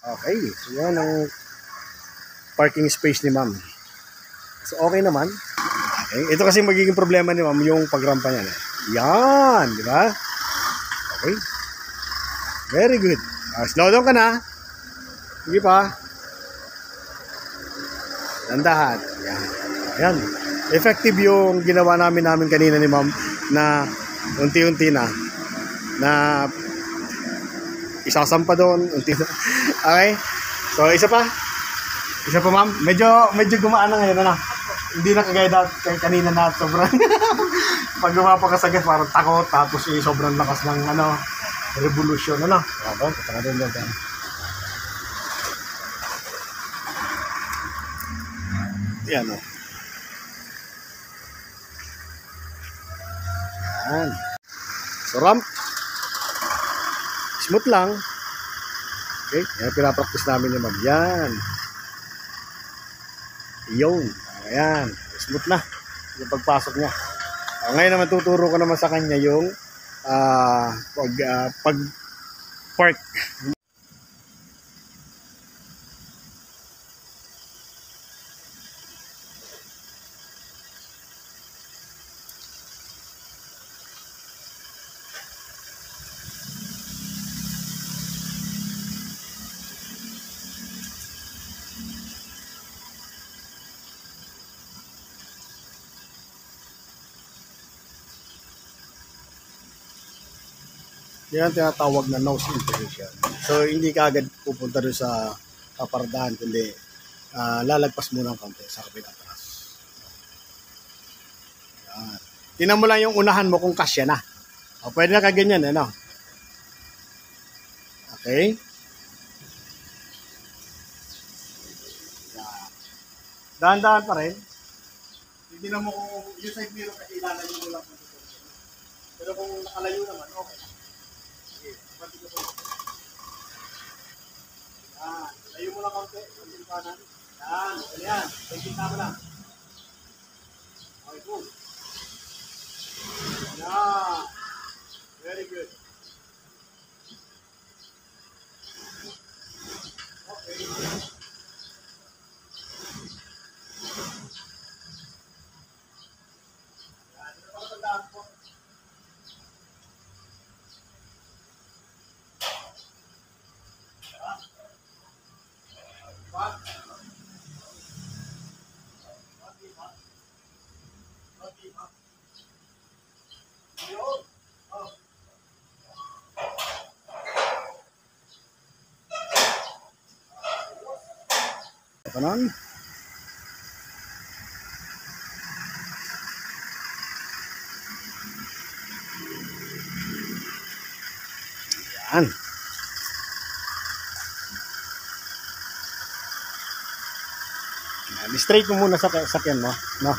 Okay, so yan ang parking space ni ma'am. So okay naman. Okay. Ito kasi magiging problema ni ma'am yung pagrampa niya. Yan, di ba? Okay. Very good. Slow down ka na. Sige pa. Dandahan. Yan. Yan. Effective yung ginawa namin kanina ni ma'am na unti-unti na isasampa doon. Okay. So isa pa ma'am. Medyo gumaan na ngayon. Ano? Hindi na kagaya kay kanina na sobrang pag lumapa ka sa gas parang takot tapos sobrang lakas ng revolution. Ano? Okay. Pataka doon dyan. Yan o. Yan. So ramp. Smooth lang. Okay. Yan pinapractice namin yung ma'am. Yan. Yun. Ayan. Smooth na. Yung pagpasok niya. Ngayon naman tuturo ko naman sa kanya yung pag-park. Yan tinatawag na nose integration. So hindi ka agad pupunta doon sa papardahan, kundi lalagpas muna ng konti sa kabilang atras. Yan. Tingnan mo lang yung unahan mo kung kasya na. O, pwede na kaganyan, ano? Okay? Yan. Dahan-dahan pa rin. Tingnan mo kung yung side mirror kasi ilalayo mo lang. Pero kung nakalayo naman, okay. Yan. Layo mo lang kaunti. Kaunti kanan. Yan. Yan. Pagkita mo lang. Okay, cool. Yan. Very good. Okay. Yan. Ito pa katandaan po. Kanan. Yan. Straight mo muna sa sakyan mo, no?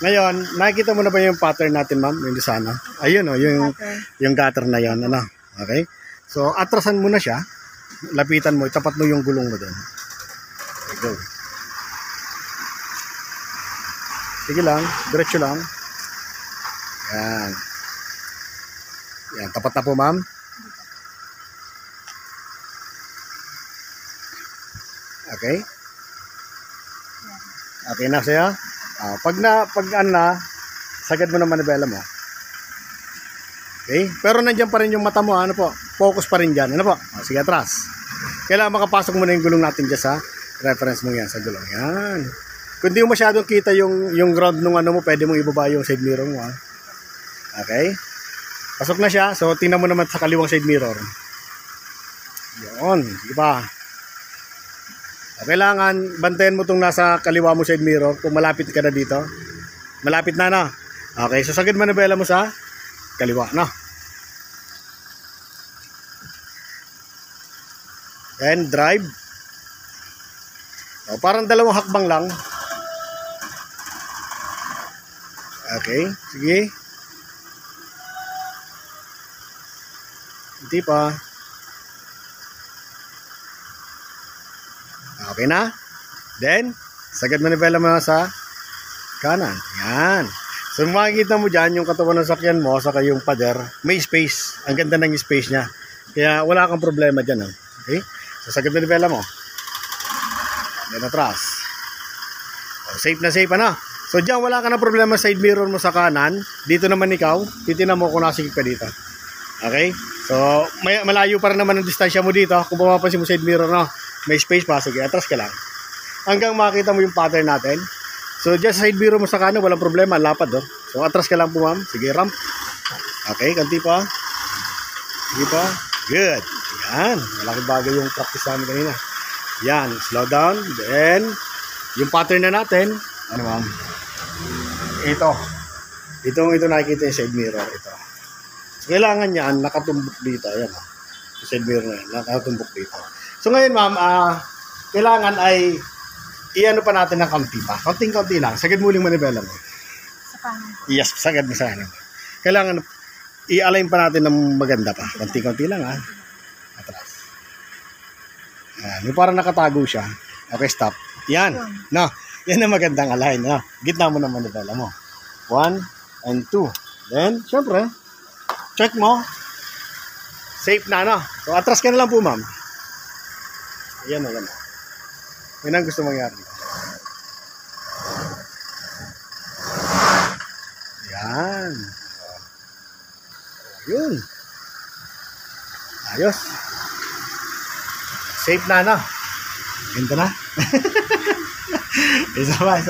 Ngayon, nakikita mo na ba yung pattern natin, ma'am? Yung sana. Ayun, oh, yung gutter na yon, ano? Okay? So, atrasan mo na siya. Lapitan mo, itapat mo yung gulong mo doon. Okay, go. Sige lang, diretso lang. Yan. Yan, tapat na po, ma'am. Okay? Okay na siya. Pag sagad mo na manibela mo. Okay? Pero nandiyan pa rin yung mata mo, ano po? Focus pa rin dyan. Ano po? Sige, atras. Kailangan makapasok muna yung gulong natin dyan sa reference mo yan, sa gulong. Yan. Kung di mo masyadong kita yung ground nung ano mo, pwede mong ibaba yung side mirror mo. Ha? Okay? Pasok na siya. So, tingnan mo naman sa kaliwang side mirror. Yun. Sige pa. Kailangan bantayan mo itong nasa kaliwa mo side mirror kung malapit ka na dito. Malapit na, no? Okay, so sagad manibela mo sa kaliwa, no? And drive. O, parang dalawang hakbang lang. Okay, sige. Hindi pa. Okay na? Then, sagad manibela mo sa kanan. Yan. So, makikita mo dyan yung katawan ng sakyan mo saka yung pader. May space. Ang ganda ng space niya. Kaya wala kang problema dyan. Okay? So, sagad na nivela mo. Then, atras. O, safe na safe, ano? So, dyan, wala ka na problema side mirror mo sa kanan. Dito naman ikaw, titignan mo kung nasikip ka dito. Okay? So, malayo pa rin naman ang distansya mo dito. Kung pumapansin mo side mirror, no? May space pa. Sige, atras ka lang. Hanggang makita mo yung pattern natin. So, dyan sa side mirror mo sa kanan, walang problema. Lapad, oh. So, atras ka lang po, ma'am. Sige, ramp. Okay, kanti pa. Sige pa. Good. Yan. Malaking bagay yung practice namin kanina. Yan. Slow down. Then, yung pattern na natin. Ano, ma'am? Ito. Ito nakikita yung side mirror. Ito. So, kailangan yan, nakatumbok dito. Ayan, oh. Yung side mirror na yan, nakatumbok dito. So, ngayon, ma'am, kailangan ay i-ano pa natin ng kaunti pa. Kaunting-kaunti lang. Sagad mo uling manibela mo. Sa kanan. Yes, sagad mo sa kanan. Kailangan i-align pa natin ng maganda pa. Kaunti-kaunti lang, ha. Atras. Yung parang nakatago siya. Okay, stop. Yan. No. Yan ang magandang align. No? Gitna mo ng manibela mo. 1 and 2. Then, syempre, check mo. Safe na, no? So, atras ka na lang po, ma'am. Yan na, yan na. Yun ang gusto mangyari. Yan. Yun. Ayos. Safe na, no? Ganda na. Isa pa.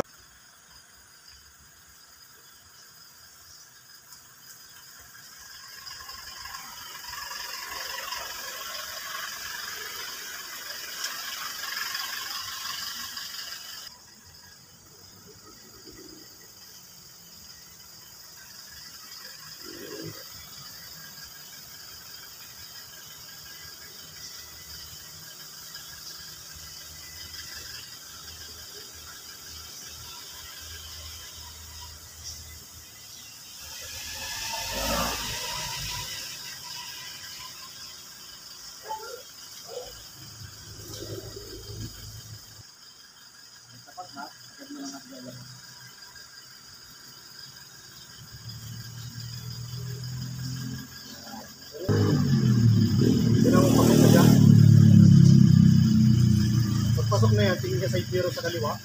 Pagpasok na yan, tingin ka side mirror sa kaliwa.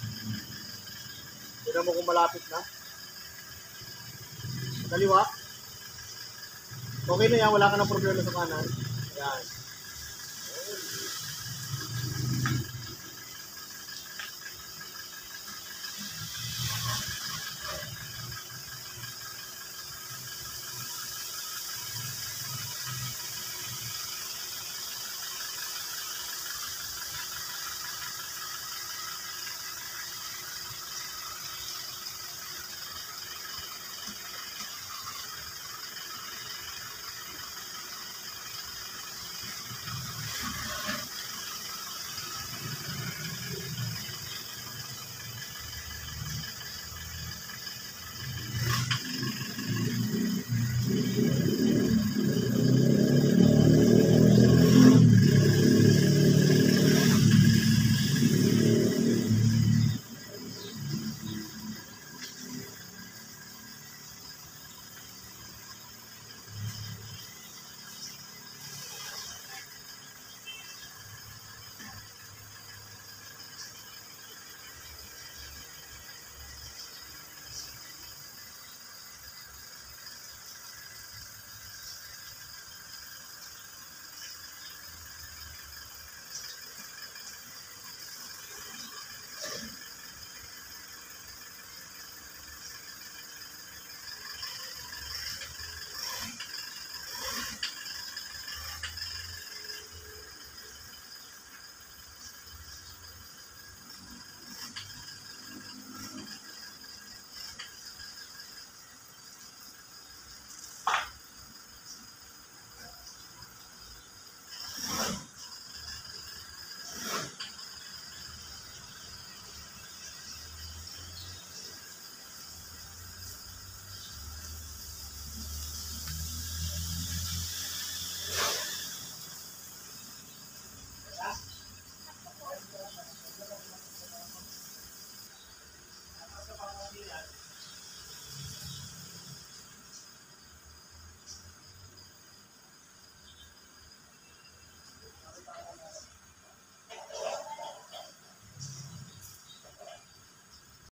Tingnan mo kung malapit na. Sa kaliwa. Okay na yan, wala ka ng problema sa kanan. Yan.